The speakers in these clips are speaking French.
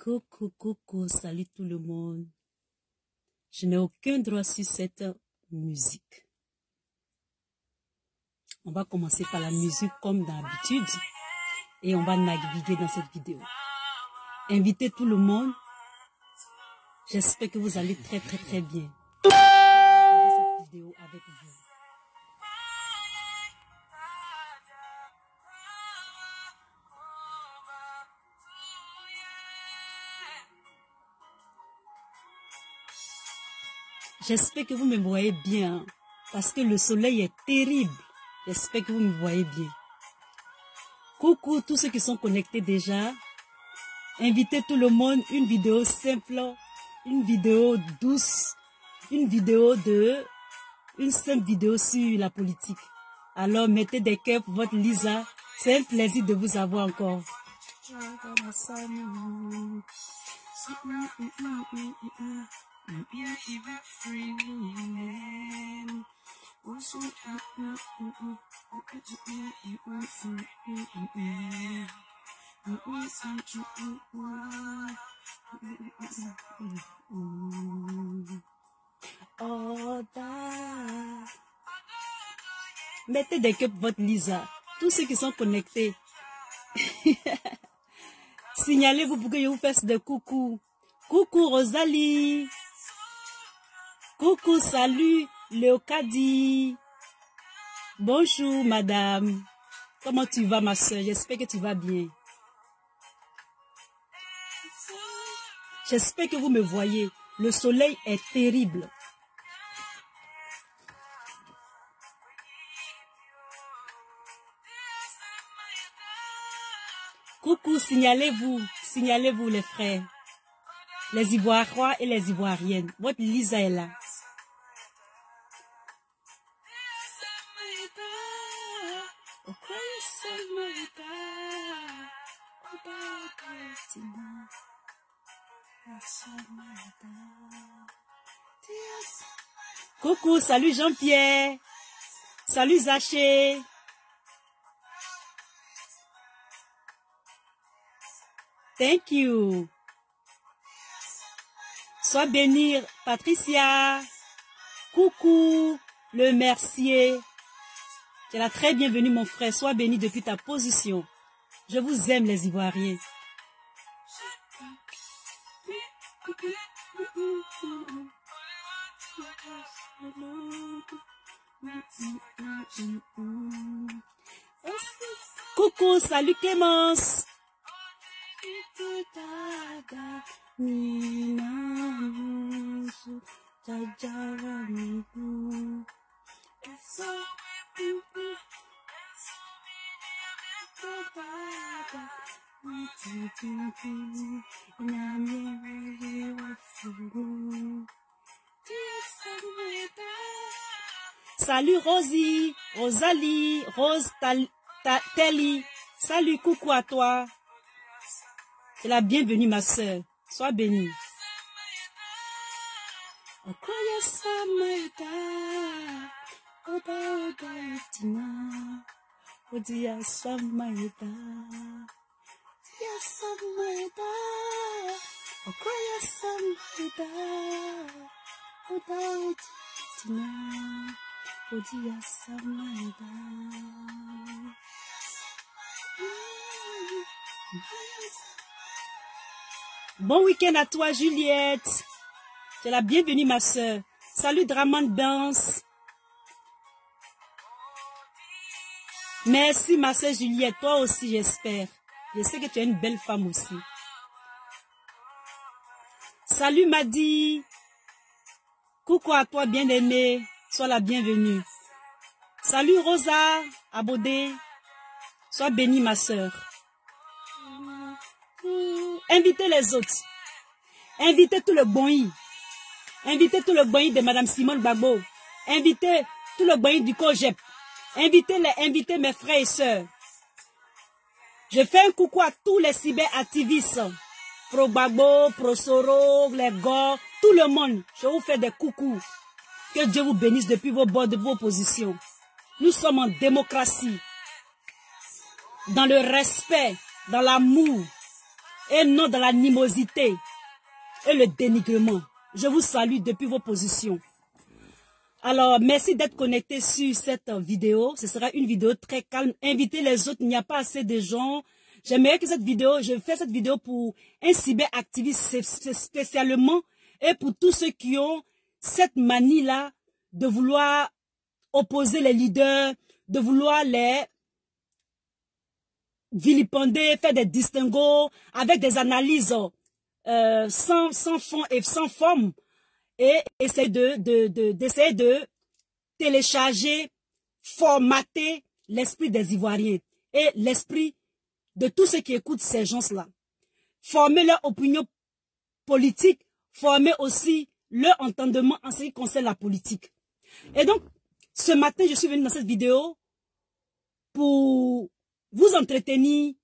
Coucou, salut tout le monde. Je n'ai aucun droit sur cette musique. On va commencer par la musique comme d'habitude et on va naviguer dans cette vidéo. Invitez tout le monde. J'espère que vous allez très bien. Cette vidéo avec vous. J'espère que vous me voyez bien, parce que le soleil est terrible. J'espère que vous me voyez bien. Coucou tous ceux qui sont connectés déjà. Invitez tout le monde, une vidéo simple, une vidéo douce, une simple vidéo sur la politique. Alors mettez des cœurs pour votre Lisa. C'est un plaisir de vous avoir encore. Mettez des cœurs pour votre Lisa. Tous ceux qui sont connectés. Signalez-vous pour que je vous fasse des coucou. Coucou Rosalie. Coucou, salut Léocadie. Bonjour madame. Comment tu vas ma soeur? J'espère que tu vas bien. J'espère que vous me voyez. Le soleil est terrible. Coucou, signalez-vous les frères. Les Ivoiriens et les Ivoiriennes. Votre Lisa est là. Coucou, salut Jean-Pierre. Salut Zaché. Thank you. Sois bénie, Patricia. Coucou, le Mercier. Tu es la très bienvenue, mon frère. Sois béni depuis ta position. Je vous aime, les Ivoiriens. Coucou, salut Clémence. Salut Rosie, Rosalie, Rose Telly. Salut, coucou à toi. C'est la bienvenue ma soeur. Sois bénie. Bon week-end à toi, Juliette. Tu es la bienvenue, ma soeur. Salut, Draman Danse. Merci, ma soeur Juliette. Toi aussi, j'espère. Je sais que tu es une belle femme aussi. Salut, Madi. Coucou à toi, bien-aimée. Sois la bienvenue. Salut, Rosa Abodé. Sois bénie, ma soeur. Invitez les autres. Invitez tout le boï. Invitez tout le boï de Madame Simone Gbagbo. Invitez tout le boï du COGEP. Invitez mes frères et sœurs. Je fais un coucou à tous les cyberactivistes. Pro Gbagbo, Pro Soro, les gars, tout le monde. Je vous fais des coucous. Que Dieu vous bénisse depuis vos bords de vos positions. Nous sommes en démocratie. Dans le respect, dans l'amour. et non dans l'animosité et le dénigrement. Je vous salue depuis vos positions. Alors, merci d'être connecté sur cette vidéo. Ce sera une vidéo très calme. Invitez les autres, il n'y a pas assez de gens. J'aimerais que cette vidéo, je fais cette vidéo pour un cyberactiviste spécialement et pour tous ceux qui ont cette manie-là de vouloir opposer les leaders, de vouloir les vilipender, faire des distinguos avec des analyses sans fond et sans forme et essayer d'essayer de télécharger, formater l'esprit des Ivoiriens et l'esprit de tous ceux qui écoutent ces gens-là. Former leur opinion politique, former aussi leur entendement en ce qui concerne la politique. Et donc, ce matin, je suis venu dans cette vidéo pour vous entretenir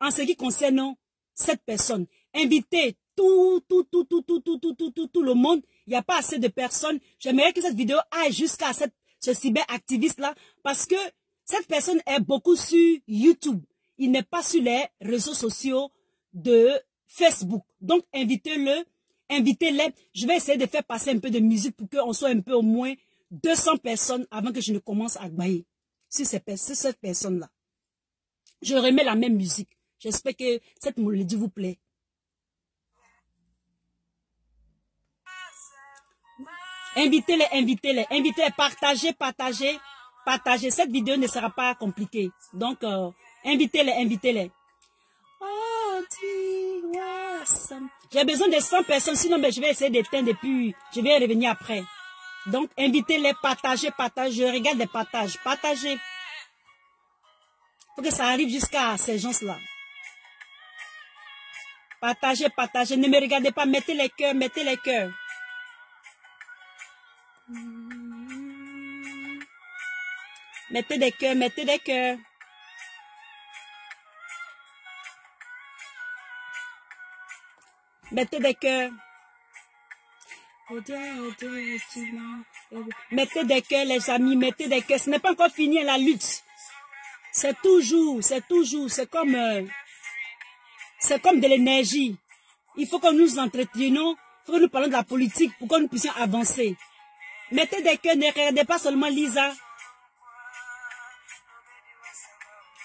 en ce qui concerne cette personne. Invitez tout le monde. Il n'y a pas assez de personnes. J'aimerais que cette vidéo aille jusqu'à ce cyberactiviste-là parce que cette personne est beaucoup sur YouTube. Il n'est pas sur les réseaux sociaux de Facebook. Donc, invitez-le, invitez-les. Je vais essayer de faire passer un peu de musique pour qu'on soit un peu au moins 200 personnes avant que je ne commence à bailler sur cette personne-là. Je remets la même musique. J'espère que cette mélodie vous plaît. Invitez-les, invitez-les, invitez-les, partagez. Cette vidéo ne sera pas compliquée. Donc, invitez-les, invitez-les. J'ai besoin de 100 personnes, sinon je vais essayer d'éteindre et puis je vais revenir après. Donc, invitez-les, partagez. Je regarde les partages. Partagez. Faut que ça arrive jusqu'à ces gens-là. Partagez. Ne me regardez pas. Mettez les cœurs, Mettez des cœurs, Mettez des cœurs. Mettez des cœurs, les amis, mettez des cœurs. Ce n'est pas encore fini la lutte. C'est toujours, c'est comme de l'énergie. Il faut que nous nous entretenions, il faut que nous parlons de la politique pour que nous puissions avancer. Mettez des cœurs, ne regardez pas seulement Lisa.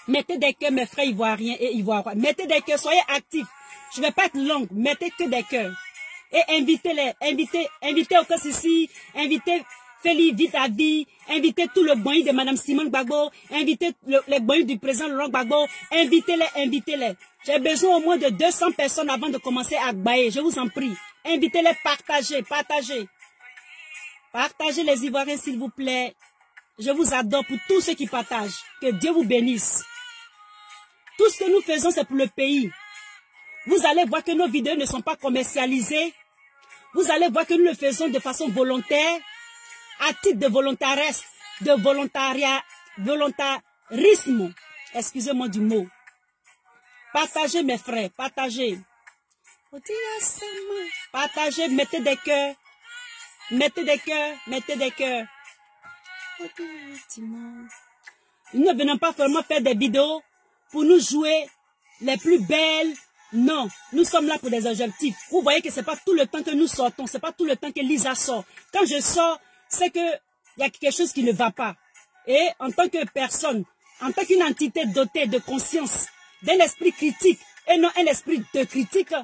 Mettez des cœurs, mes frères ivoiriens et ivoiriens. Mettez des cœurs, soyez actifs. Je ne vais pas être longue, mettez que des cœurs. Et invitez-les, invitez Okosisi, invitez Feli Vitavi, invitez tout le boy de Madame Simone Gbagbo, invitez les boy du président Laurent Gbagbo, invitez-les. J'ai besoin au moins de 200 personnes avant de commencer à bailler, je vous en prie. Invitez-les, partagez. Partagez les Ivoiriens s'il vous plaît. Je vous adore pour tous ceux qui partagent. Que Dieu vous bénisse. Tout ce que nous faisons, c'est pour le pays. Vous allez voir que nos vidéos ne sont pas commercialisées. Vous allez voir que nous le faisons de façon volontaire, à titre de volontarisme. Excusez-moi du mot. Partagez mes frères, partagez. Partagez, mettez des cœurs. Nous ne venons pas vraiment faire des vidéos pour nous jouer les plus belles. Non, nous sommes là pour des objectifs. Vous voyez que ce n'est pas tout le temps que nous sortons, ce n'est pas tout le temps que Lisa sort. Quand je sors, c'est qu'il y a quelque chose qui ne va pas. Et en tant que personne, en tant qu'une entité dotée de conscience, d'un esprit critique, et non un esprit de critique,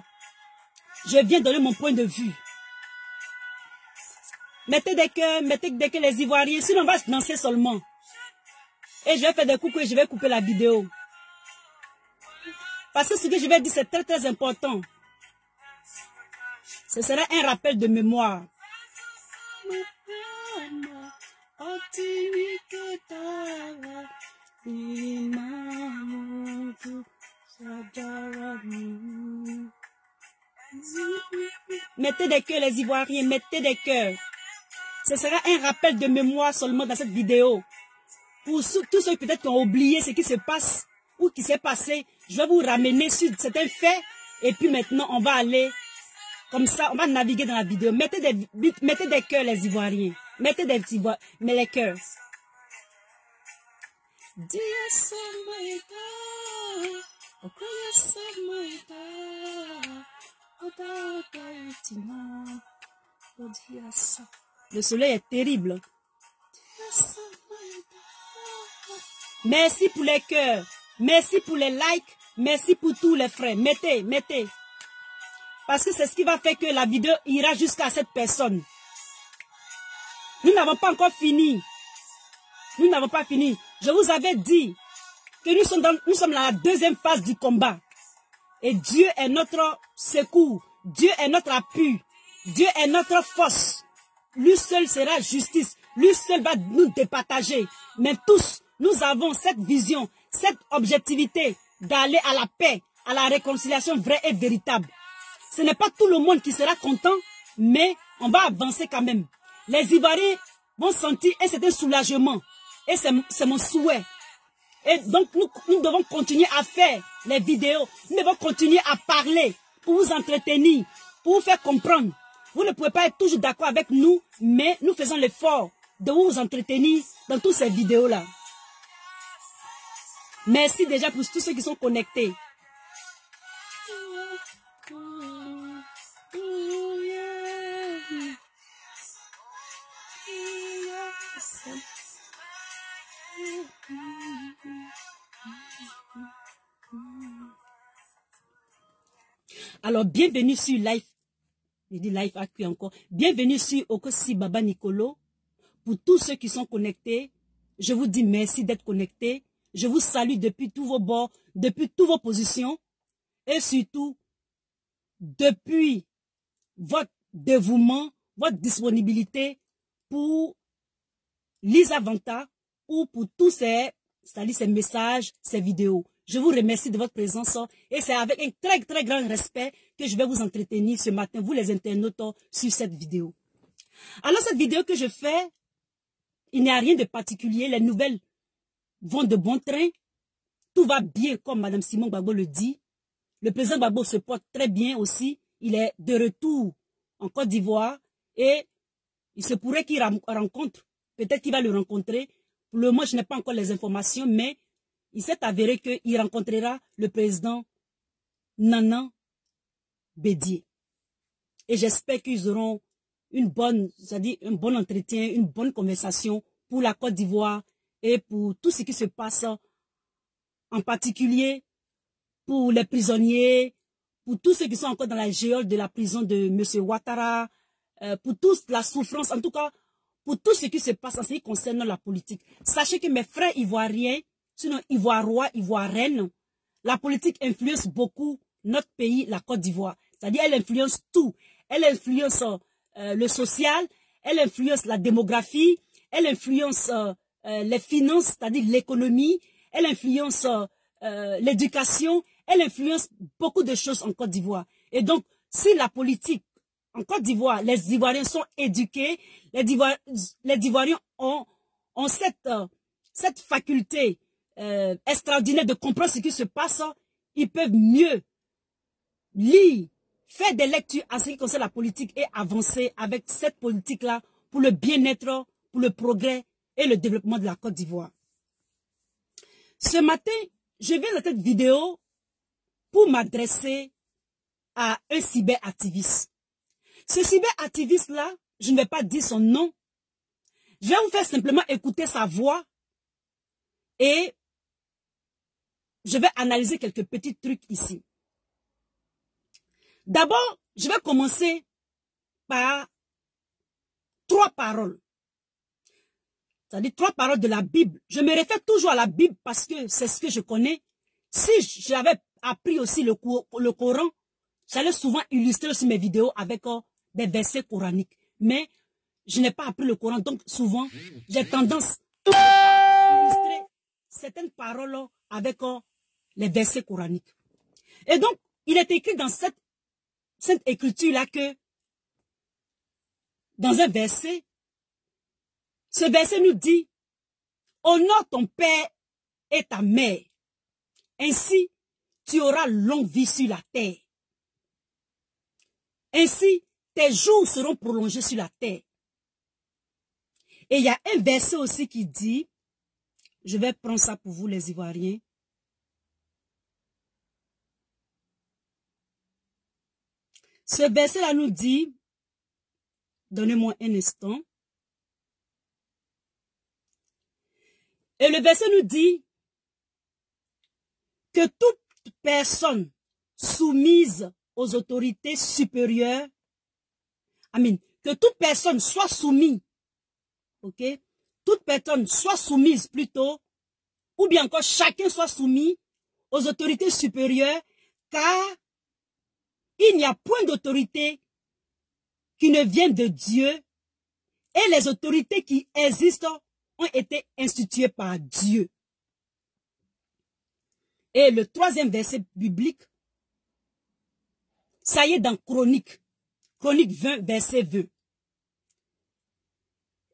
je viens donner mon point de vue. Mettez des cœurs les Ivoiriens, sinon on va danser seulement. Et je vais faire des coucou et je vais couper la vidéo. Parce que ce que je vais dire, c'est très très important. Ce sera un rappel de mémoire. Mettez des cœurs les Ivoiriens, mettez des cœurs. Ce sera un rappel de mémoire seulement dans cette vidéo. Pour tous ceux peut-être qui ont oublié ce qui se passe ou qui s'est passé, je vais vous ramener sur certains faits. Et puis maintenant, on va aller comme ça, on va naviguer dans la vidéo. Mettez des cœurs les Ivoiriens. Mettez des Ivoiriens, mais les cœurs. Dear Samaritan, oh, dear Samaritan. Le soleil est terrible. Merci pour les cœurs. Merci pour les likes. Merci pour tous les frères. Mettez, mettez. Parce que c'est ce qui va faire que la vidéo ira jusqu'à cette personne. Nous n'avons pas encore fini. Nous n'avons pas fini. Je vous avais dit que nous sommes dans la deuxième phase du combat. Et Dieu est notre secours. Dieu est notre appui. Dieu est notre force. Lui seul sera justice. Lui seul va nous départager. Mais tous, nous avons cette vision, cette objectivité d'aller à la paix, à la réconciliation vraie et véritable. Ce n'est pas tout le monde qui sera content, mais on va avancer quand même. Les Ivoiriens vont sentir un certain soulagement. Et c'est mon souhait. Et donc, nous devons continuer à faire les vidéos. Nous devons continuer à parler pour vous entretenir, pour vous faire comprendre. Vous ne pouvez pas être toujours d'accord avec nous, mais nous faisons l'effort de vous entretenir dans toutes ces vidéos-là. Merci déjà pour tous ceux qui sont connectés. Alors, bienvenue sur Live. Je dis Live Actu encore. Bienvenue sur Okosi Baba Nicolo. Pour tous ceux qui sont connectés, je vous dis merci d'être connectés. Je vous salue depuis tous vos bords, depuis toutes vos positions. Et surtout, depuis votre dévouement, votre disponibilité pour Lisa Vanta ou pour tous ces messages, ces vidéos. Je vous remercie de votre présence et c'est avec un très très grand respect que je vais vous entretenir ce matin, vous les internautes, sur cette vidéo. Alors cette vidéo que je fais, il n'y a rien de particulier, les nouvelles vont de bon train, tout va bien comme Mme Simone Gbagbo le dit. Le président Gbagbo se porte très bien aussi, il est de retour en Côte d'Ivoire et il se pourrait qu'il rencontre, peut-être qu'il va le rencontrer. Pour le moment, je n'ai pas encore les informations, mais il s'est avéré qu'il rencontrera le président Nana Bédié. Et j'espère qu'ils auront un bon entretien, une bonne conversation pour la Côte d'Ivoire et pour tout ce qui se passe, en particulier pour les prisonniers, pour tous ceux qui sont encore dans la geôle de la prison de M. Ouattara, pour toute la souffrance, en tout cas, pour tout ce qui se passe en ce qui concerne la politique. Sachez que mes frères ivoiriens, sinon ivoirois, ivoiriennes, la politique influence beaucoup notre pays, la Côte d'Ivoire. C'est-à-dire, elle influence tout. Elle influence le social, elle influence la démographie, elle influence les finances, c'est-à-dire l'économie, elle influence l'éducation, elle influence beaucoup de choses en Côte d'Ivoire. Et donc, si la politique en Côte d'Ivoire, les Ivoiriens sont éduqués, les Ivoiriens ont cette faculté extraordinaire de comprendre ce qui se passe, ils peuvent mieux lire, faire des lectures en ce qui concerne la politique et avancer avec cette politique-là pour le bien-être, pour le progrès et le développement de la Côte d'Ivoire. Ce matin, je viens dans cette vidéo pour m'adresser à un cyberactiviste. Ce cyberactiviste-là, je ne vais pas dire son nom, je vais vous faire simplement écouter sa voix et je vais analyser quelques petits trucs ici. D'abord, je vais commencer par 3 paroles. C'est-à-dire 3 paroles de la Bible. Je me réfère toujours à la Bible parce que c'est ce que je connais. Si j'avais appris aussi le Coran, j'allais souvent illustrer aussi mes vidéos avec des versets coraniques. Mais je n'ai pas appris le Coran, donc souvent, j'ai tendance à illustrer certaines paroles avec les versets coraniques. Et donc, il est écrit dans cette écriture-là que, dans un verset, ce verset nous dit, honore ton père et ta mère, ainsi tu auras longue vie sur la terre. Ainsi, tes jours seront prolongés sur la terre. Et il y a un verset aussi qui dit, je vais prendre ça pour vous les Ivoiriens, Ce verset-là nous dit, donnez-moi un instant. Et le verset nous dit que toute personne soumise aux autorités supérieures, amen, que toute personne soit soumise, ok, toute personne soit soumise plutôt, ou bien encore chacun soit soumis aux autorités supérieures, car il n'y a point d'autorité qui ne vienne de Dieu, et les autorités qui existent ont été instituées par Dieu. Et le troisième verset biblique, ça y est dans Chronique 20, verset 20.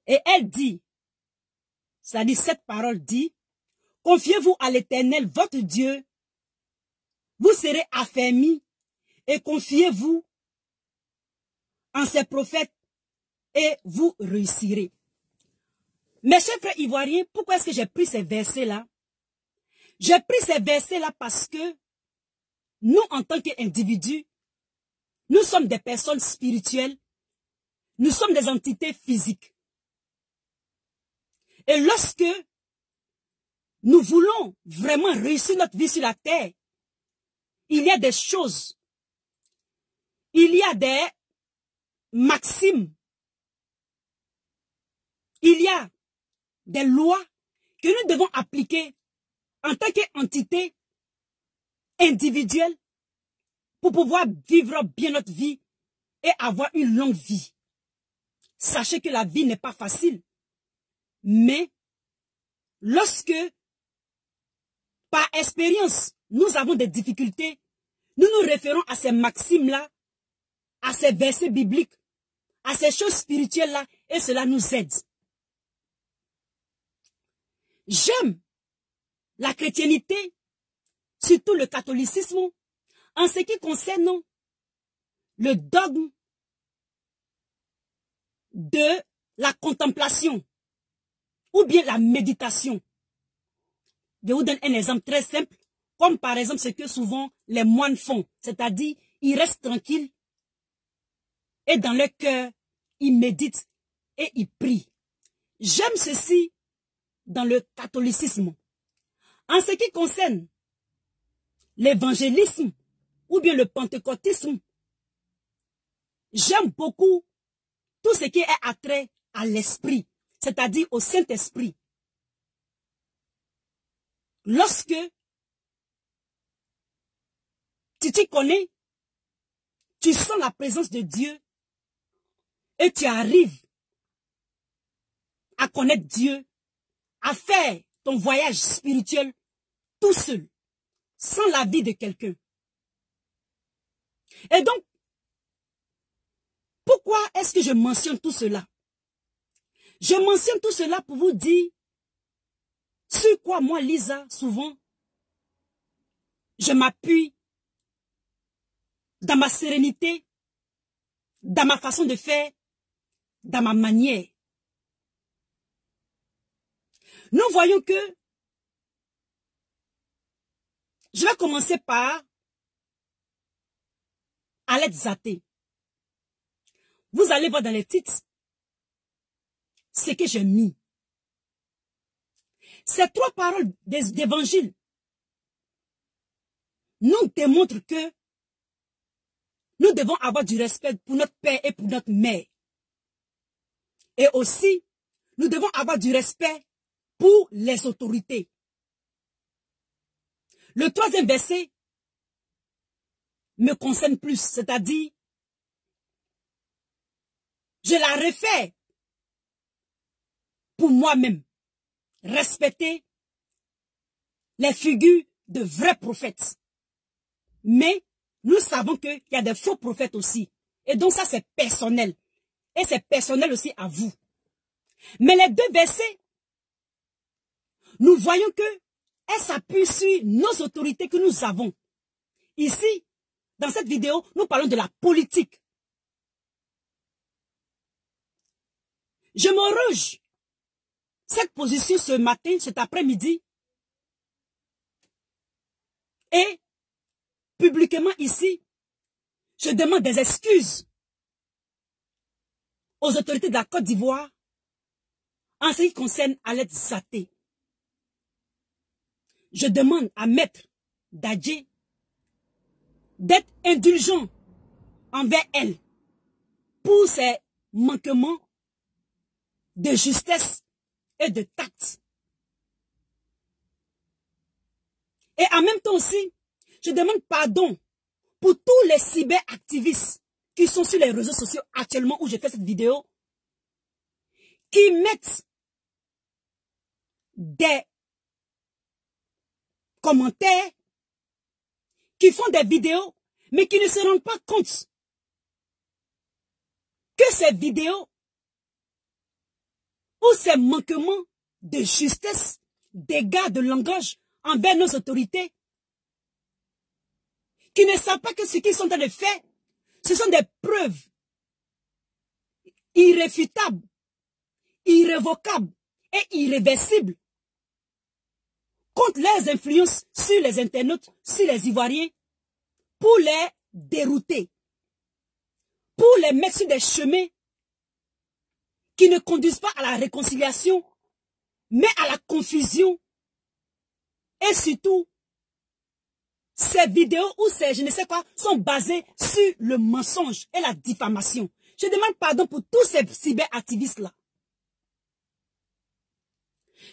Et elle dit, ça dit, cette parole dit, confiez-vous à l'Éternel, votre Dieu, vous serez affermis, et confiez-vous en ses prophètes, et vous réussirez. Mes chers frères ivoiriens, pourquoi est-ce que j'ai pris ces versets-là? J'ai pris ces versets-là parce que nous, en tant qu'individus, nous sommes des personnes spirituelles, nous sommes des entités physiques. Et lorsque nous voulons vraiment réussir notre vie sur la terre, il y a des choses, il y a des maximes, il y a des lois que nous devons appliquer en tant qu'entité individuelle pour pouvoir vivre bien notre vie et avoir une longue vie. Sachez que la vie n'est pas facile, mais lorsque, par expérience, nous avons des difficultés, nous nous référons à ces maximes-là, à ces versets bibliques, à ces choses spirituelles-là, et cela nous aide. J'aime la chrétienté, surtout le catholicisme, en ce qui concerne le dogme de la contemplation ou bien la méditation. Je vous donne un exemple très simple, comme par exemple ce que souvent les moines font, c'est-à-dire ils restent tranquilles et dans leur cœur, ils méditent et ils prient. J'aime ceci dans le catholicisme. En ce qui concerne l'évangélisme ou bien le pentecôtisme, j'aime beaucoup tout ce qui est attrait à l'esprit, c'est-à-dire au Saint-Esprit. Lorsque tu t'y connais, tu sens la présence de Dieu et tu arrives à connaître Dieu, à faire ton voyage spirituel tout seul, sans l'avis de quelqu'un. Et donc, pourquoi est-ce que je mentionne tout cela? Je mentionne tout cela pour vous dire sur quoi moi, Lisa, souvent, je m'appuie dans ma sérénité, dans ma façon de faire, dans ma manière. Nous voyons que, je vais commencer par Alette Zaté. Vous allez voir dans les titres ce que j'ai mis. Ces trois paroles d'évangile nous démontrent que nous devons avoir du respect pour notre père et pour notre mère. Et aussi, nous devons avoir du respect pour les autorités. Le troisième verset me concerne plus, c'est-à-dire, je la réfère pour moi-même, respecter les figures de vrais prophètes. Mais nous savons qu'il y a des faux prophètes aussi. Et donc ça c'est personnel. Et c'est personnel aussi à vous. Mais les deux versets, nous voyons que elles s'appuient sur nos autorités que nous avons. Ici, dans cette vidéo, nous parlons de la politique. Je me range cette position ce matin, cet après-midi, et publiquement ici, Je demande des excuses aux autorités de la Côte d'Ivoire en ce qui concerne Alet Zaté. Je demande à Maître Dadje d'être indulgent envers elle pour ses manquements de justesse et de tact. Et en même temps aussi, je demande pardon pour tous les cyberactivistes qui sont sur les réseaux sociaux actuellement où j'ai fait cette vidéo, qui mettent des commentaires, qui font des vidéos, mais qui ne se rendent pas compte que ces vidéos ou ces manquements de justesse, dégâts de langage envers nos autorités, qui ne savent pas que ce qu'ils sont en train de faire, ce sont des preuves irréfutables, irrévocables et irréversibles contre leurs influences sur les internautes, sur les Ivoiriens, pour les dérouter, pour les mettre sur des chemins qui ne conduisent pas à la réconciliation, mais à la confusion. Et surtout, ces vidéos ou ces je ne sais quoi sont basées sur le mensonge et la diffamation. Je demande pardon pour tous ces cyberactivistes-là.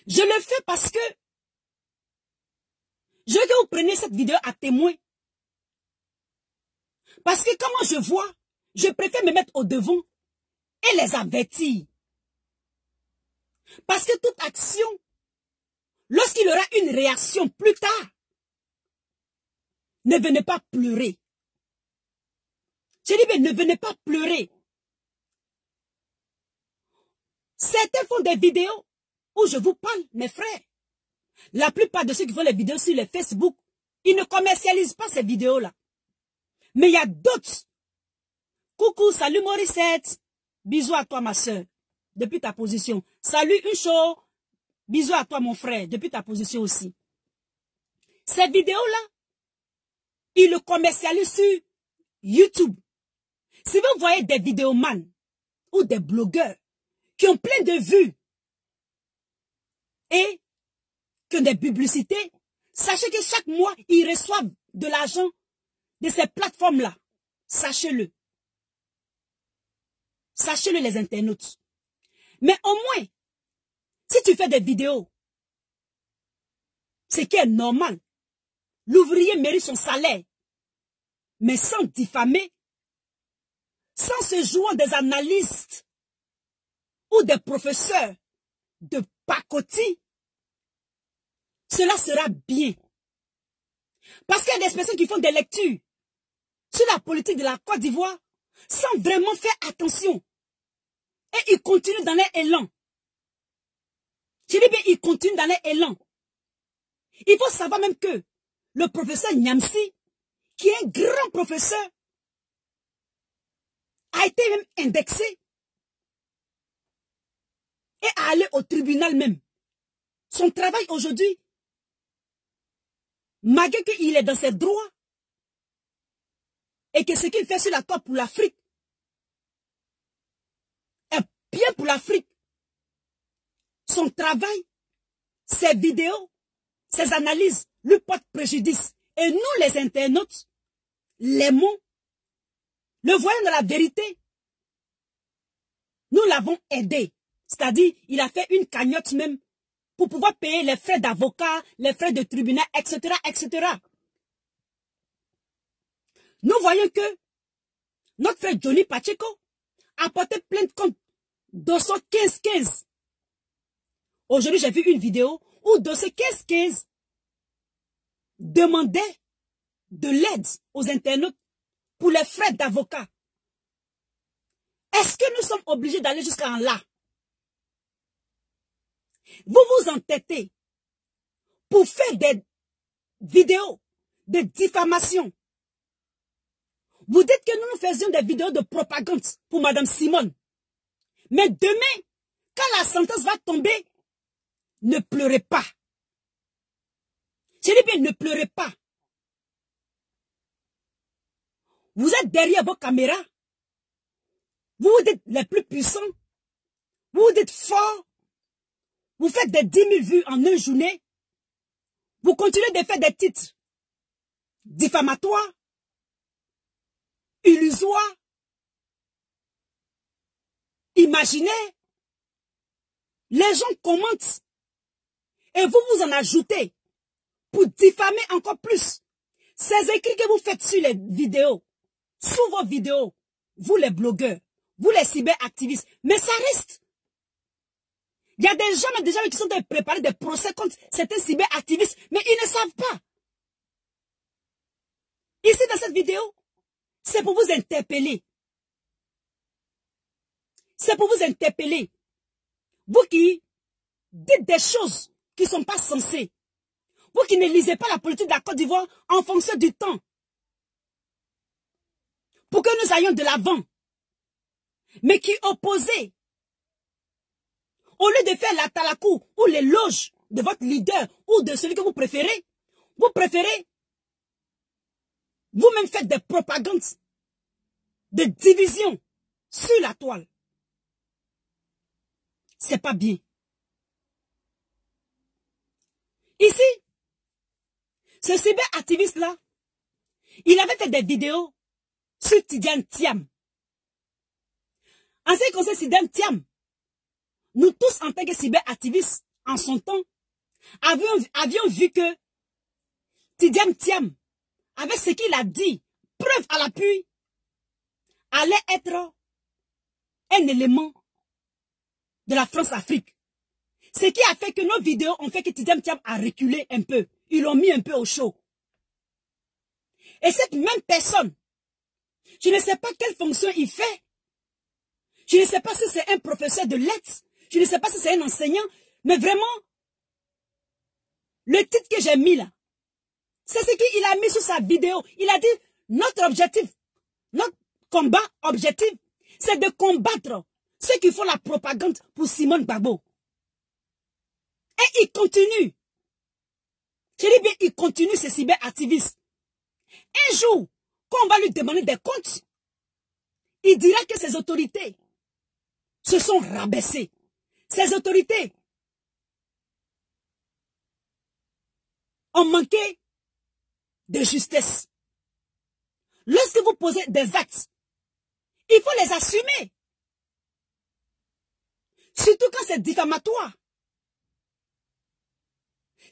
Je le fais parce que je veux que vous preniez cette vidéo à témoin. Parce que comment je vois, je préfère me mettre au devant et les avertir. Parce que toute action, lorsqu'il y aura une réaction plus tard, ne venez pas pleurer. Je dis, mais ne venez pas pleurer. Certains font des vidéos où je vous parle, mes frères. La plupart de ceux qui font les vidéos sur les Facebook, ils ne commercialisent pas ces vidéos-là. Mais il y a d'autres. Coucou, salut Morissette. Bisous à toi ma soeur, depuis ta position. Salut Ucho. Bisous à toi mon frère, depuis ta position aussi. Ces vidéos-là, ils le commercialisent sur YouTube. Si vous voyez des vidéomans ou des blogueurs qui ont plein de vues et qui ont des publicités, sachez que chaque mois, ils reçoivent de l'argent de ces plateformes-là. Sachez-le. Sachez-le les internautes. Mais au moins, si tu fais des vidéos, ce qui est normal, l'ouvrier mérite son salaire, mais sans diffamer, sans se jouer des analystes ou des professeurs de pacotille, cela sera bien. Parce qu'il y a des personnes qui font des lectures sur la politique de la Côte d'Ivoire sans vraiment faire attention. Et ils continuent dans leur élan. Je dis bien, ils continuent dans leur élan. Il faut savoir même que le professeur Nyamsi, qui est un grand professeur, a été même indexé et a allé au tribunal même. Son travail aujourd'hui, malgré qu'il est dans ses droits, et que ce qu'il fait sur la toile pour l'Afrique est bien pour l'Afrique. Son travail, ses vidéos, ses analyses lui portent préjudice. Et nous, les internautes, l'aimons, le voyons dans la vérité. Nous l'avons aidé. C'est-à-dire, il a fait une cagnotte même pour pouvoir payer les frais d'avocat, les frais de tribunal, etc., etc. Nous voyons que notre frère Johnny Pacheco a porté plainte contre Dosso 1515. Aujourd'hui, j'ai vu une vidéo où Dosso 1515 demandait de l'aide aux internautes pour les frais d'avocat. Est-ce que nous sommes obligés d'aller jusqu'en là? Vous vous entêtez pour faire des vidéos de diffamation. Vous dites que nous faisions des vidéos de propagande pour Madame Simone. Mais demain, quand la sentence va tomber, ne pleurez pas. Je dis bien, ne pleurez pas. Vous êtes derrière vos caméras. Vous vous dites les plus puissants. Vous vous dites forts. Vous faites des 10 000 vues en une journée. Vous continuez de faire des titres diffamatoires, illusoires, imaginaires. Les gens commentent et vous vous en ajoutez pour diffamer encore plus. Ces écrits que vous faites sur les vidéos, sous vos vidéos, vous les blogueurs, vous les cyberactivistes, mais ça reste. Il y a des gens déjà qui sont en train de préparer des procès contre certains cyberactivistes, mais ils ne savent pas. Ici, dans cette vidéo, c'est pour vous interpeller. C'est pour vous interpeller. Vous qui dites des choses qui ne sont pas sensées. Vous qui ne lisez pas la politique de la Côte d'Ivoire en fonction du temps. Pour que nous ayons de l'avant. Mais qui opposez. Au lieu de faire la talakou ou l'éloge de votre leader ou de celui que vous préférez vous-même faites des propagandes de division sur la toile. C'est pas bien. Ici, ce cyberactiviste-là, il avait fait des vidéos sur Tidiane Thiam. En ce qui concerne Tidiane Thiam, nous tous, en tant que cyberactivistes, en son temps, avions vu que Tidiane Thiam, avec ce qu'il a dit, preuve à l'appui, allait être un élément de la France-Afrique. Ce qui a fait que nos vidéos ont fait que Tidiane Thiam a reculé un peu. Ils l'ont mis un peu au chaud. Et cette même personne, je ne sais pas quelle fonction il fait. Je ne sais pas si c'est un professeur de lettres. Je ne sais pas si c'est un enseignant. Mais vraiment, le titre que j'ai mis là, c'est ce qu'il a mis sur sa vidéo. Il a dit, notre objectif, notre combat objectif, c'est de combattre ceux qui font la propagande pour Simone Gbagbo. Et il continue. Je dis bien, il continue ce cyberactiviste. Un jour, quand on va lui demander des comptes, il dira que ses autorités se sont rabaissées. Ces autorités ont manqué de justesse. Lorsque vous posez des actes, il faut les assumer. Surtout quand c'est diffamatoire.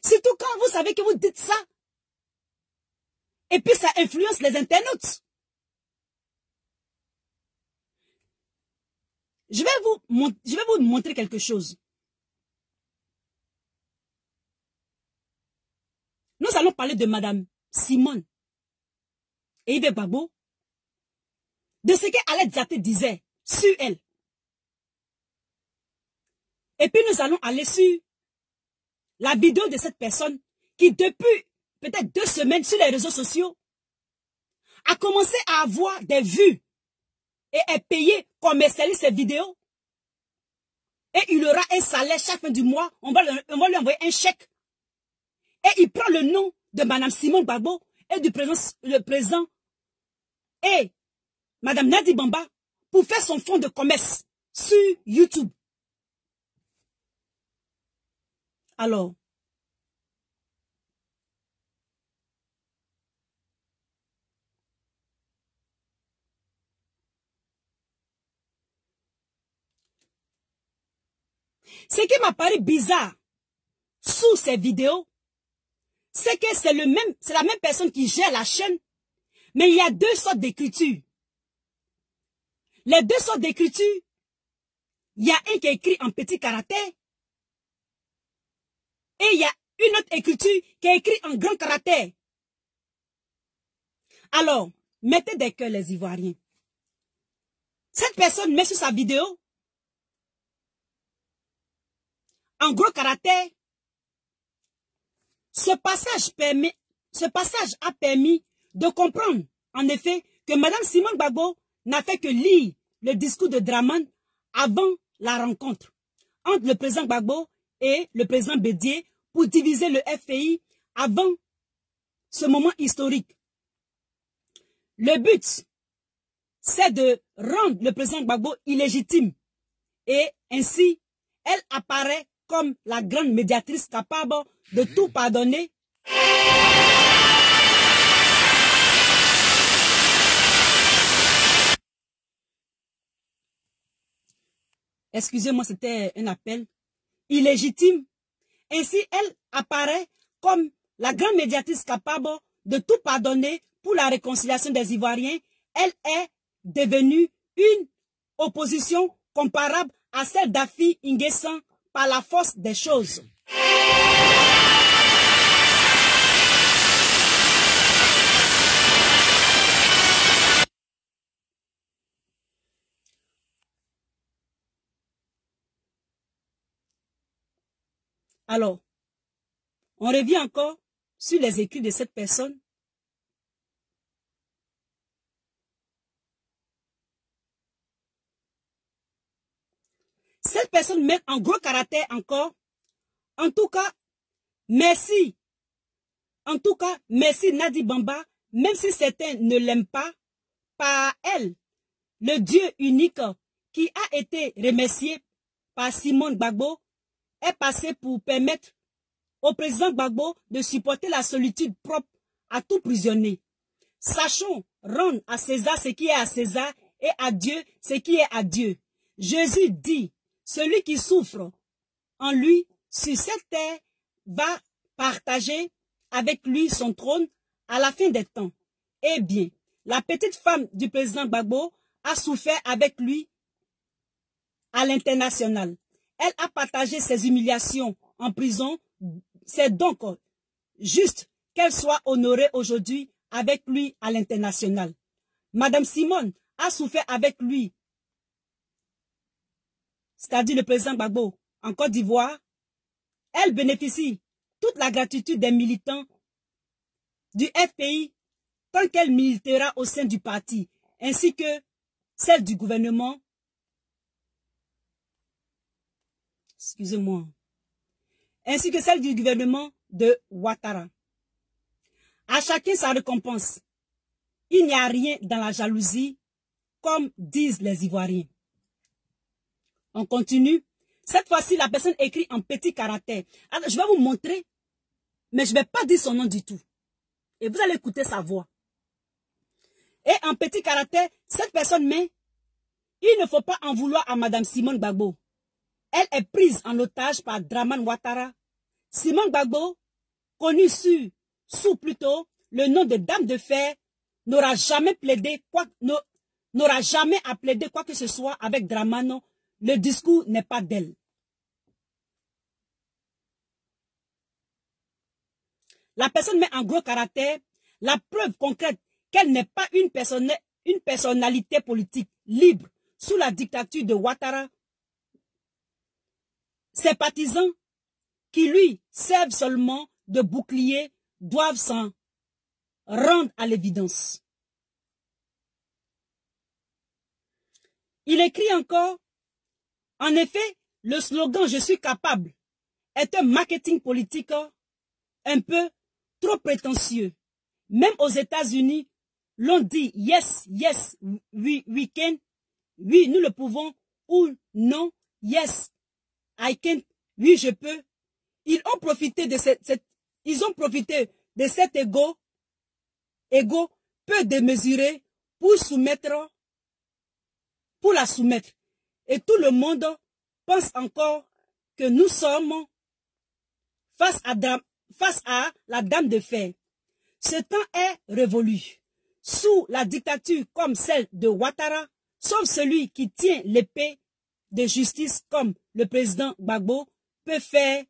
Surtout quand vous savez que vous dites ça. Et puis ça influence les internautes. Je vais vous montrer quelque chose. Nous allons parler de Madame Simone et Yves Gbagbo, de ce qu'Alain Diaté disait sur elle. Et puis nous allons aller sur la vidéo de cette personne qui depuis peut-être 2 semaines sur les réseaux sociaux a commencé à avoir des vues et est payé commercialise ses vidéos. Et il aura un salaire chaque fin du mois. On va lui envoyer un chèque. Et il prend le nom de Madame Simone Gbagbo et du président et Madame Nadi Bamba pour faire son fonds de commerce sur YouTube. Alors, ce qui m'a paru bizarre sous ces vidéos, c'est que c'est la même personne qui gère la chaîne, mais il y a 2 sortes d'écriture. Les 2 sortes d'écriture, il y a un qui est écrit en petit caractère, et il y a une autre écriture qui est écrite en grand caractère. Alors, mettez des cœurs les Ivoiriens. Cette personne met sur sa vidéo, en gros caractère, ce passage a permis de comprendre, en effet, que Madame Simone Gbagbo n'a fait que lire le discours de Dramane avant la rencontre entre le président Gbagbo et le président Bédié pour diviser le FPI avant ce moment historique. Le but c'est de rendre le président Gbagbo illégitime. Et ainsi, elle apparaît comme la grande médiatrice capable de tout pardonner. Excusez-moi, c'était un appel. Illégitime. Ainsi, elle apparaît comme la grande médiatrice capable de tout pardonner pour la réconciliation des Ivoiriens. Elle est devenue une opposition comparable à celle d'Afi N'Guessan par la force des choses. Alors, on revient encore sur les écrits de cette personne. Cette personne met en gros caractère encore. En tout cas, merci. En tout cas, merci Nadi Bamba, même si certains ne l'aiment pas, par elle, le Dieu unique qui a été remercié par Simone Gbagbo est passé pour permettre au président Gbagbo de supporter la solitude propre à tout prisonnier. Sachons rendre à César ce qui est à César et à Dieu ce qui est à Dieu. Jésus dit, celui qui souffre en lui sur cette terre va partager avec lui son trône à la fin des temps. Eh bien, la petite femme du président Gbagbo a souffert avec lui à l'international. Elle a partagé ses humiliations en prison. C'est donc juste qu'elle soit honorée aujourd'hui avec lui à l'international. Madame Simone a souffert avec lui, c'est-à-dire le président Gbagbo, en Côte d'Ivoire. Elle bénéficie toute la gratitude des militants du FPI tant qu'elle militera au sein du parti, ainsi que celle du gouvernement. Excusez-moi. Ainsi que celle du gouvernement de Ouattara. À chacun sa récompense. Il n'y a rien dans la jalousie, comme disent les Ivoiriens. On continue. Cette fois-ci, la personne écrit en petit caractère. Alors, je vais vous montrer, mais je ne vais pas dire son nom du tout. Et vous allez écouter sa voix. Et en petit caractère, cette personne met, il ne faut pas en vouloir à Madame Simone Gbagbo. Elle est prise en otage par Dramane Ouattara. Simone Gbagbo, connue sous plutôt le nom de Dame de Fer, n'aura jamais à plaider quoi que ce soit avec Dramane. Le discours n'est pas d'elle. La personne met en gros caractère la preuve concrète qu'elle n'est pas une personnalité politique libre sous la dictature de Ouattara. Ses partisans, qui lui servent seulement de bouclier, doivent s'en rendre à l'évidence. Il écrit encore, en effet, le slogan « Je suis capable » est un marketing politique un peu trop prétentieux. Même aux États-Unis, l'on dit « Yes, yes, we can ». Oui, nous le pouvons. Ou non, yes, I can. Oui, je peux. Ils ont profité de cet ego peu démesuré pour la soumettre. Et tout le monde pense encore que nous sommes face à la Dame de Fer. Ce temps est révolu. Sous la dictature comme celle de Ouattara, sauf celui qui tient l'épée de justice comme le président Gbagbo peut faire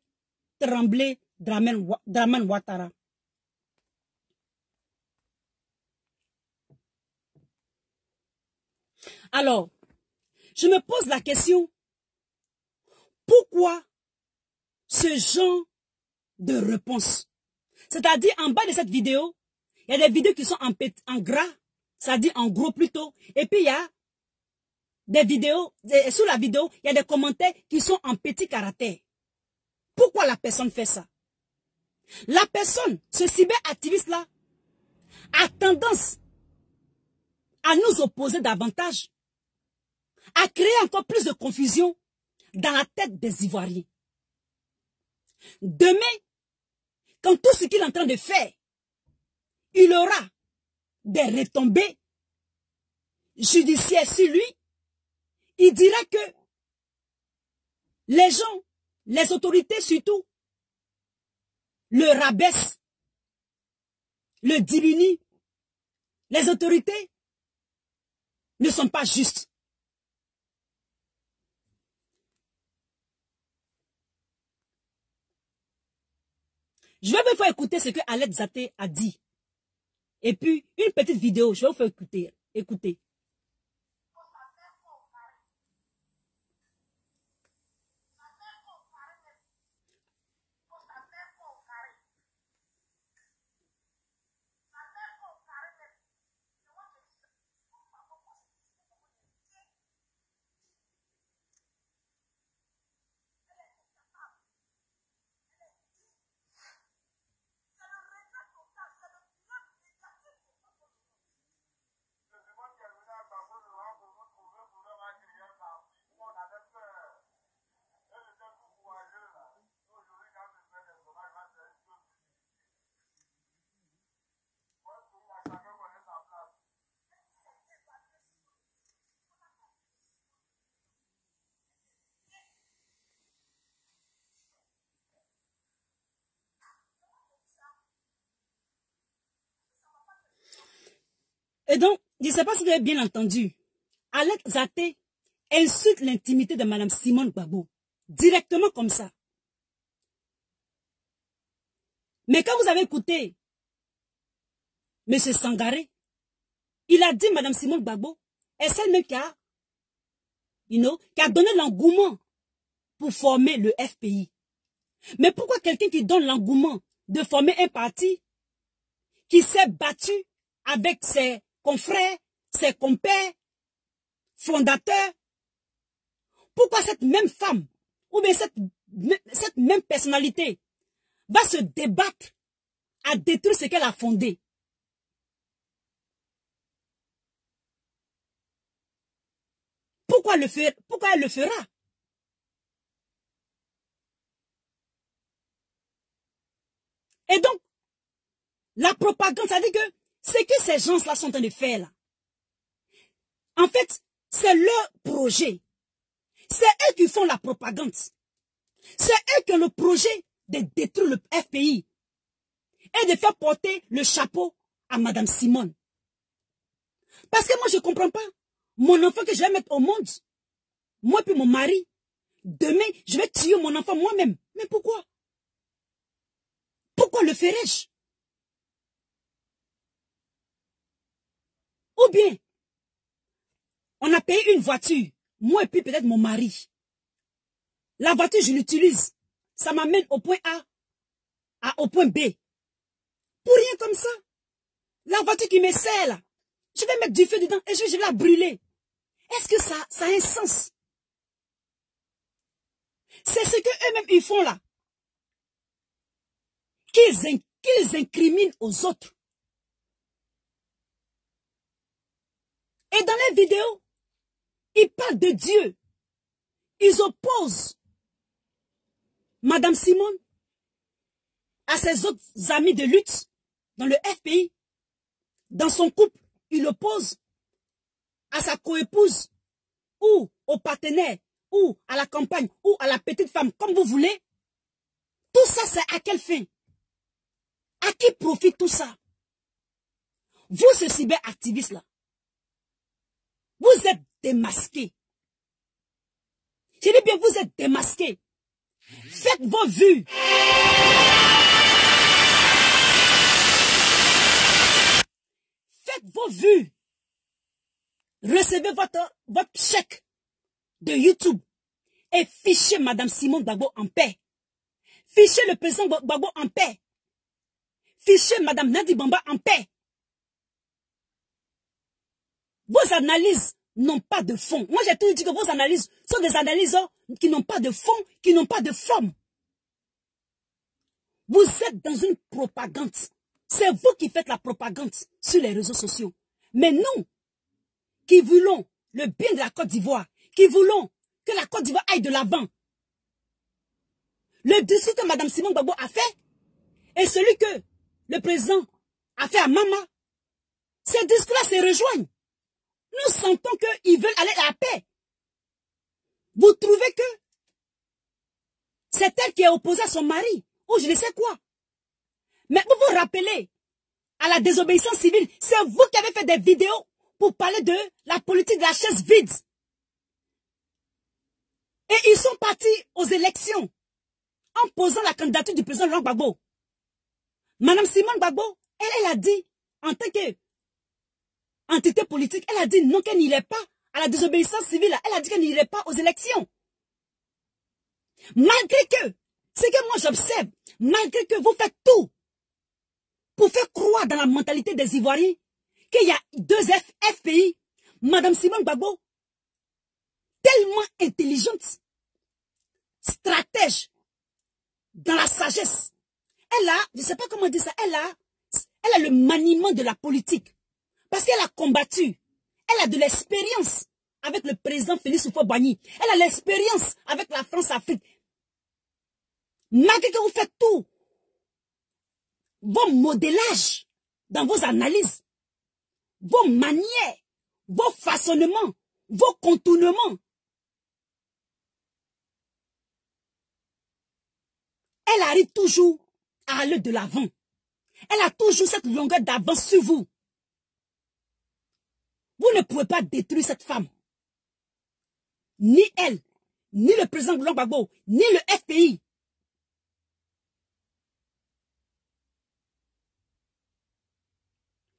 trembler Dramane Ouattara. Alors, je me pose la question, pourquoi ce genre de réponse? C'est-à-dire, en bas de cette vidéo, il y a des vidéos qui sont en gras, c'est-à-dire en gros plutôt, et puis il y a des vidéos, sous la vidéo, il y a des commentaires qui sont en petit caractère. Pourquoi la personne fait ça? La personne, ce cyberactiviste-là, a tendance à nous opposer davantage, à créer encore plus de confusion dans la tête des Ivoiriens. Demain, quand tout ce qu'il est en train de faire, il aura des retombées judiciaires sur lui, il dira que les gens, les autorités surtout, le rabaissent, le diminuent. Les autorités ne sont pas justes. Je vais vous faire écouter ce que Alex Zaté a dit. Et puis, une petite vidéo, je vais vous faire écouter. Écoutez. Et donc, je ne sais pas si vous avez bien entendu, Alex Zaté insulte l'intimité de Mme Simone Gbagbo, directement comme ça. Mais quand vous avez écouté M. Sangaré, il a dit Mme Simone Gbagbo est celle-même qui a, qui a donné l'engouement pour former le FPI. Mais pourquoi quelqu'un qui donne l'engouement de former un parti qui s'est battu avec ses confrères, ses compères, fondateurs, pourquoi cette même femme ou bien cette même personnalité va se débattre à détruire ce qu'elle a fondé? Pourquoi elle le fera? Et donc, la propagande, ça dit que ce que ces gens-là sont en train de faire là, en fait, c'est leur projet. C'est eux qui font la propagande. C'est eux qui ont le projet de détruire le FPI et de faire porter le chapeau à Mme Simone. Parce que moi, je ne comprends pas. Mon enfant que je vais mettre au monde, moi puis mon mari, demain, je vais tuer mon enfant moi-même. Mais pourquoi? Pourquoi le ferais-je? Ou bien, on a payé une voiture, moi et puis peut-être mon mari. La voiture, je l'utilise. Ça m'amène au point A, au point B. Pour rien comme ça. La voiture qui me sert là, je vais mettre du feu dedans et je vais la brûler. Est-ce que ça a un sens? C'est ce qu'eux-mêmes ils font là. Qu'ils incriminent aux autres. Et dans les vidéos, ils parlent de Dieu. Ils opposent Mme Simone à ses autres amis de lutte dans le FPI. Dans son couple, il oppose à sa coépouse ou au partenaire ou à la compagne ou à la petite femme, comme vous voulez. Tout ça, c'est à quelle fin? À qui profite tout ça? Vous, ce cyberactiviste là, vous êtes démasqués. Je dis bien, vous êtes démasqués. Faites vos vues. Faites vos vues. Recevez votre chèque de YouTube et fichez Mme Simone Gbagbo en paix. Fichez le président Gbagbo en paix. Fichez Mme Nadi Bamba en paix. Vos analyses n'ont pas de fond. Moi, j'ai toujours dit que vos analyses sont des analyses qui n'ont pas de fond, qui n'ont pas de forme. Vous êtes dans une propagande. C'est vous qui faites la propagande sur les réseaux sociaux. Mais non, qui voulons le bien de la Côte d'Ivoire, qui voulons que la Côte d'Ivoire aille de l'avant. Le discours que Mme Simone Gbagbo a fait et celui que le président a fait à Mama, ces discours-là se rejoignent. Nous sentons qu'ils veulent aller à la paix. Vous trouvez que c'est elle qui est opposée à son mari, ou je ne sais quoi. Mais vous vous rappelez, à la désobéissance civile, c'est vous qui avez fait des vidéos pour parler de la politique de la chaise vide. Et ils sont partis aux élections en posant la candidature du président Laurent Gbagbo. Madame Simone Gbagbo, elle a dit, en tant qu'entité politique, elle a dit non, qu'elle n'irait pas à la désobéissance civile. Elle a dit qu'elle n'irait pas aux élections. Malgré que, c'est que moi j'observe, malgré que vous faites tout pour faire croire dans la mentalité des Ivoiriens qu'il y a deux FPI, Madame Simone Gbagbo, tellement intelligente, stratège, dans la sagesse. Elle a, je ne sais pas comment dire ça, elle a le maniement de la politique. Parce qu'elle a combattu. Elle a de l'expérience avec le président Félix Houphouët-Boigny. Elle a l'expérience avec la France-Afrique. Malgré que vous faites tout, vos modélages dans vos analyses, vos manières, vos façonnements, vos contournements, elle arrive toujours à aller de l'avant. Elle a toujours cette longueur d'avance sur vous. Vous ne pouvez pas détruire cette femme. Ni elle, ni le président Laurent Gbagbo, ni le FPI.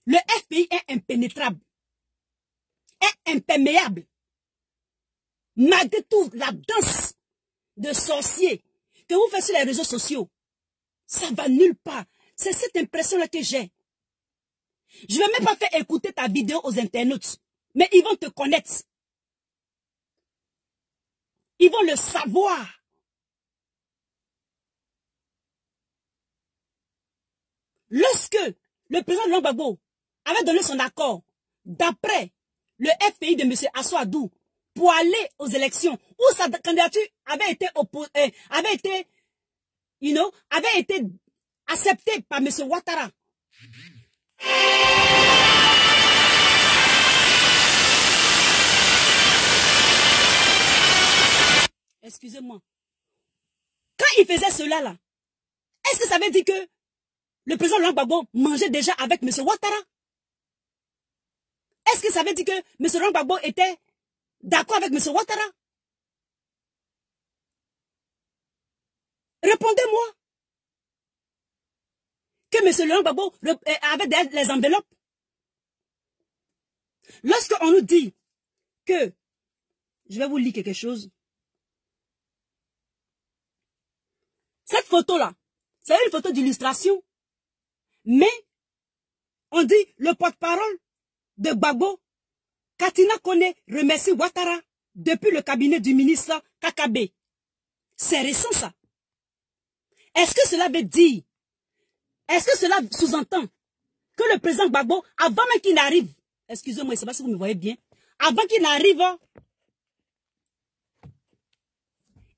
Le FPI est impénétrable, est imperméable. Malgré tout, la danse de sorciers que vous faites sur les réseaux sociaux, ça va nulle part. C'est cette impression-là que j'ai. Je ne vais même pas faire écouter ta vidéo aux internautes, mais ils vont te connaître. Ils vont le savoir. Lorsque le président Laurent Gbagbo avait donné son accord, d'après le FPI de M. Assou Adou, pour aller aux élections, où sa candidature avait été acceptée par M. Ouattara. Excusez-moi. Quand il faisait cela là, est-ce que ça veut dire que le président Laurent Gbagbo mangeait déjà avec M. Ouattara? Est-ce que ça veut dire que M. Laurent Gbagbo était d'accord avec M. Ouattara? Répondez-moi. Que M. Laurent Gbagbo avait les enveloppes. Lorsqu'on nous dit que, je vais vous lire quelque chose. Cette photo-là, c'est une photo d'illustration. Mais, on dit, le porte-parole de Gbagbo, Katina Kone, remercie Ouattara depuis le cabinet du ministre Kakabe. C'est récent ça. Est-ce que cela veut dire, est-ce que cela sous-entend que le président Gbagbo, avant même qu'il n'arrive, excusez-moi, je ne sais pas si vous me voyez bien, avant qu'il n'arrive,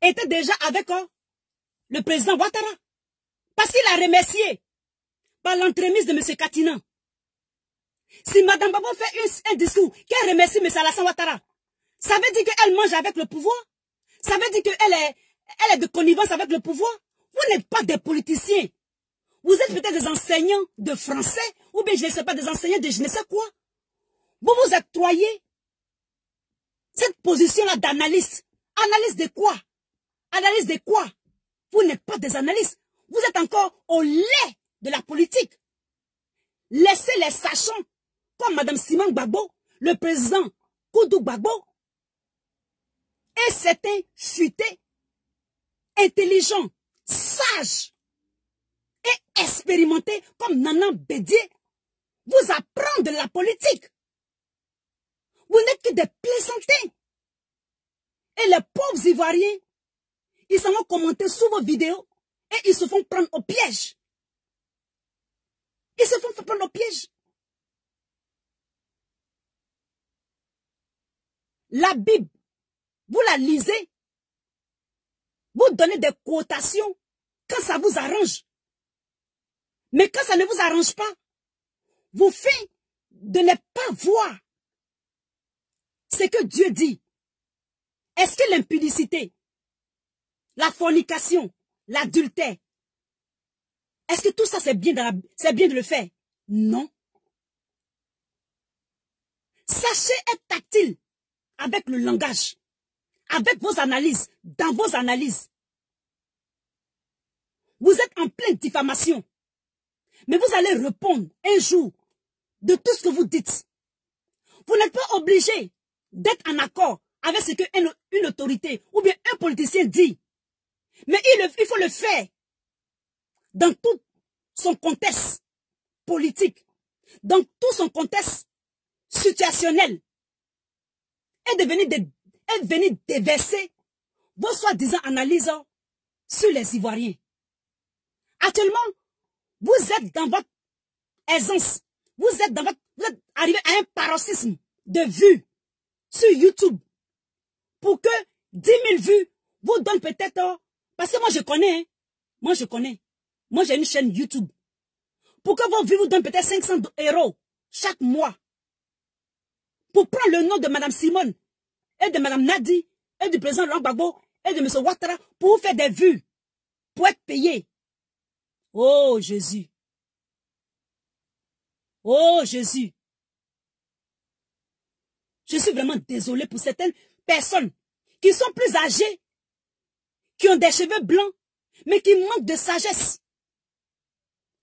était déjà avec le président Ouattara. Parce qu'il a remercié par l'entremise de M. Katina. Si Mme Gbagbo fait un discours qu'elle remercie M. Alassane Ouattara, ça veut dire qu'elle mange avec le pouvoir? Ça veut dire qu'elle est de connivence avec le pouvoir? Vous n'êtes pas des politiciens. Vous êtes peut-être des enseignants de français, ou bien je ne sais pas, des enseignants de je ne sais quoi. Vous vous octroyez cette position-là d'analyste. Analyse de quoi? Analyse de quoi? Vous n'êtes pas des analystes. Vous êtes encore au lait de la politique. Laissez les sachants, comme Mme Simone Gbagbo, le président Koudou Gbagbo, et certains futés, intelligents, sages et expérimentés comme Nana Bédié, vous apprendre de la politique. Vous n'êtes que des plaisantins. Et les pauvres Ivoiriens, ils s'en vont commenter sous vos vidéos et ils se font prendre au piège. Ils se font prendre au piège. La Bible, vous la lisez. Vous donnez des quotations quand ça vous arrange. Mais quand ça ne vous arrange pas, vous faites de ne pas voir ce que Dieu dit. Est-ce que l'impudicité, la fornication, l'adultère, est-ce que tout ça c'est bien de le faire? Non. Sachez être tactile avec le langage, avec vos analyses, dans vos analyses. Vous êtes en pleine diffamation. Mais vous allez répondre un jour de tout ce que vous dites. Vous n'êtes pas obligé d'être en accord avec ce qu'une autorité ou bien un politicien dit. Mais il faut le faire dans tout son contexte politique, dans tout son contexte situationnel. Et de venir déverser vos soi-disant analyses sur les Ivoiriens. Actuellement, vous êtes dans votre aisance. Vous êtes arrivé à un paroxysme de vues sur YouTube. Pour que 10 000 vues vous donnent peut-être... parce que moi je connais. Hein, moi je connais. Moi j'ai une chaîne YouTube. Pour que vos vues vous donnent peut-être 500 € chaque mois. Pour prendre le nom de Mme Simone et de Mme Nadi et du président Laurent Gbagbo et de M. Ouattara pour vous faire des vues. Pour être payé. Oh Jésus. Oh Jésus. Je suis vraiment désolée pour certaines personnes qui sont plus âgées, qui ont des cheveux blancs, mais qui manquent de sagesse.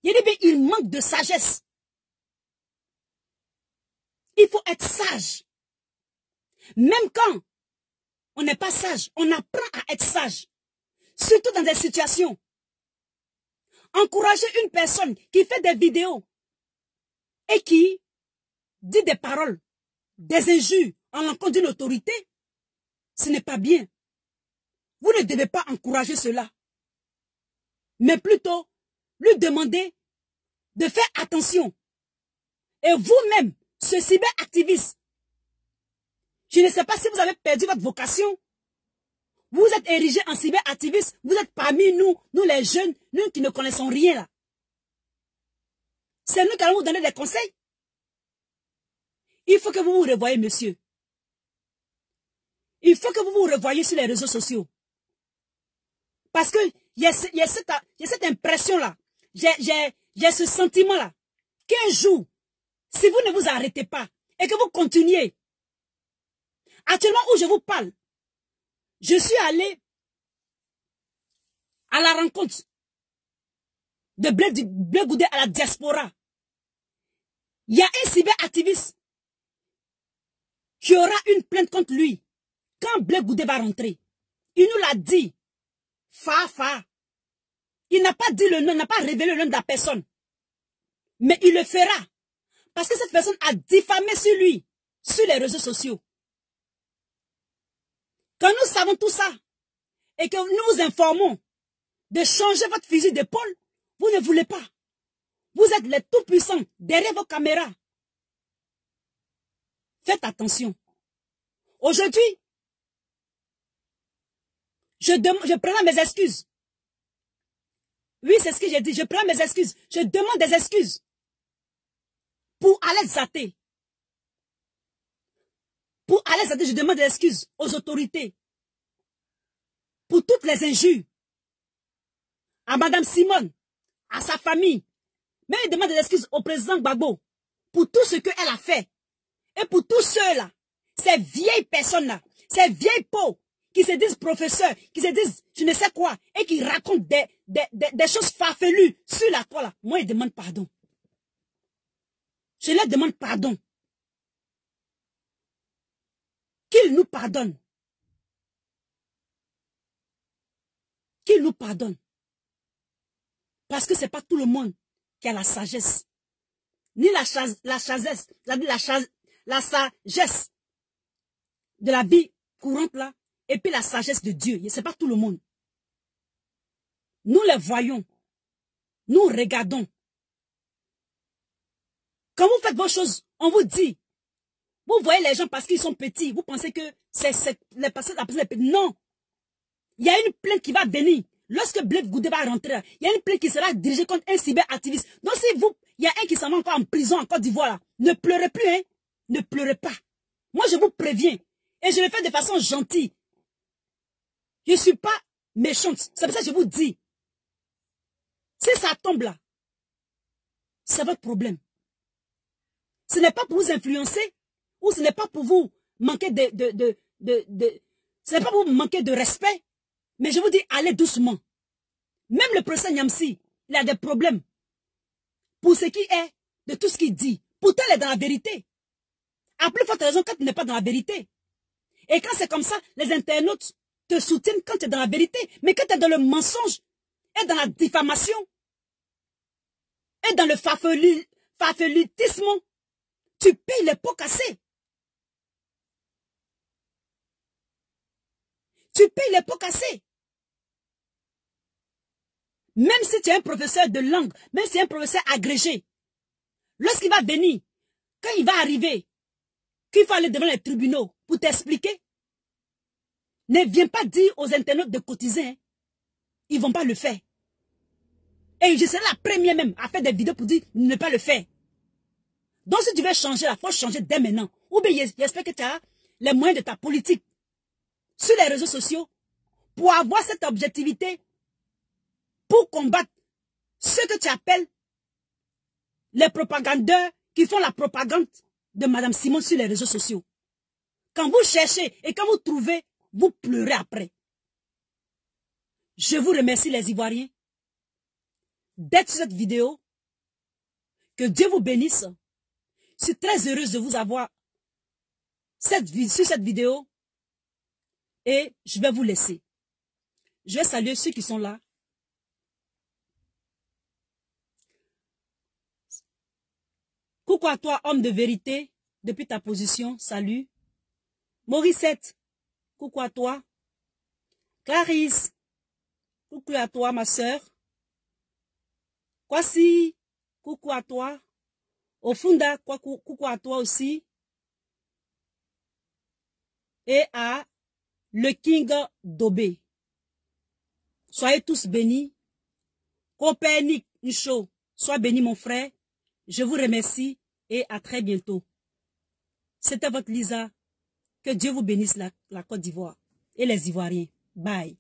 Il dit bien, ils manquent de sagesse. Il faut être sage. Même quand on n'est pas sage, on apprend à être sage. Surtout dans des situations. Encourager une personne qui fait des vidéos et qui dit des paroles, des injures en l'encontre d'une autorité, ce n'est pas bien. Vous ne devez pas encourager cela. Mais plutôt, lui demander de faire attention. Et vous-même, ce cyberactiviste, je ne sais pas si vous avez perdu votre vocation. Vous êtes érigé en cyberactiviste. Vous êtes parmi nous les jeunes, nous qui ne connaissons rien là. C'est nous qui allons vous donner des conseils. Il faut que vous vous revoyez, monsieur. Il faut que vous vous revoyez sur les réseaux sociaux. Parce que il y a cette impression-là. J'ai ce sentiment-là. Qu'un jour, si vous ne vous arrêtez pas et que vous continuez, actuellement où je vous parle, je suis allé à la rencontre de Blé Goudé à la diaspora. Il y a un cyberactiviste qui aura une plainte contre lui quand Blé Goudé va rentrer. Il nous l'a dit. Il n'a pas dit le nom, il n'a pas révélé le nom de la personne. Mais il le fera. Parce que cette personne a diffamé sur lui, sur les réseaux sociaux. Quand nous savons tout ça, et que nous vous informons de changer votre fusil d'épaule, vous ne voulez pas. Vous êtes les tout-puissants derrière vos caméras. Faites attention. Aujourd'hui, je prends mes excuses. Oui, c'est ce que j'ai dit. Je prends mes excuses. Je demande des excuses. Pour aller zater. Pour aller zater, je demande des excuses aux autorités. Pour toutes les injures. À Mme Simone. À sa famille. Mais je demande des excuses au président Gbagbo. Pour tout ce qu'elle a fait. Et pour tous ceux-là. Ces vieilles personnes-là. Ces vieilles peaux. Qui se disent professeurs, qui se disent je ne sais quoi, et qui racontent des choses farfelues sur la toile. Moi, je demande pardon. Je leur demande pardon. Qu'ils nous pardonnent. Qu'ils nous pardonnent. Parce que ce n'est pas tout le monde qui a la sagesse. Ni la sagesse de la vie courante là. Et puis la sagesse de Dieu, ce n'est pas tout le monde. Nous les voyons. Nous regardons. Quand vous faites vos choses, on vous dit. Vous voyez les gens parce qu'ils sont petits. Vous pensez que c'est la personne est petite. Non. Il y a une plainte qui va venir. Lorsque Blaise Goudé va rentrer, il y a une plainte qui sera dirigée contre un cyberactiviste. Donc si vous, il y a un qui s'en va encore en prison en Côte d'Ivoire, ne pleurez plus, hein. Ne pleurez pas. Moi, je vous préviens. Et je le fais de façon gentille. Je ne suis pas méchante. C'est pour ça que je vous dis. Si ça tombe là, c'est votre problème. Ce n'est pas pour vous influencer, ou ce n'est pas pour vous manquer ce n'est pas pour vous manquer de respect. Mais je vous dis, allez doucement. Même le professeur Niamsi, il a des problèmes. Pour ce qui est de tout ce qu'il dit. Pourtant, il est dans la vérité. À plus forte raison quand tu n'es pas dans la vérité. Et quand c'est comme ça, les internautes te soutiennent quand tu es dans la vérité. Mais quand tu es dans le mensonge, et dans la diffamation, et dans le fafelutisme, tu payes les pots cassés. Tu payes les pots cassés. Même si tu es un professeur de langue, même si tu es un professeur agrégé, lorsqu'il va venir, quand il va arriver, qu'il faut aller devant les tribunaux pour t'expliquer, ne viens pas dire aux internautes de cotiser. Hein. Ils ne vont pas le faire. Et je serai la première même à faire des vidéos pour dire ne pas le faire. Donc si tu veux changer, il faut changer dès maintenant. Ou bien j'espère que tu as les moyens de ta politique sur les réseaux sociaux pour avoir cette objectivité, pour combattre ce que tu appelles les propagandeurs qui font la propagande de Mme Simon sur les réseaux sociaux. Quand vous cherchez et quand vous trouvez, vous pleurez après. Je vous remercie les Ivoiriens d'être sur cette vidéo. Que Dieu vous bénisse. Je suis très heureuse de vous avoir sur cette vidéo. Et je vais vous laisser. Je vais saluer ceux qui sont là. Coucou à toi, homme de vérité, depuis ta position, salut. Morissette, coucou à toi. Clarisse, coucou à toi, ma soeur. Kwasi, coucou à toi. Ofunda, coucou à toi aussi. Et à le King Dobé. Soyez tous bénis. Copernic Ncho, sois béni mon frère. Je vous remercie et à très bientôt. C'était votre Lisa. Que Dieu vous bénisse la Côte d'Ivoire et les Ivoiriens. Bye.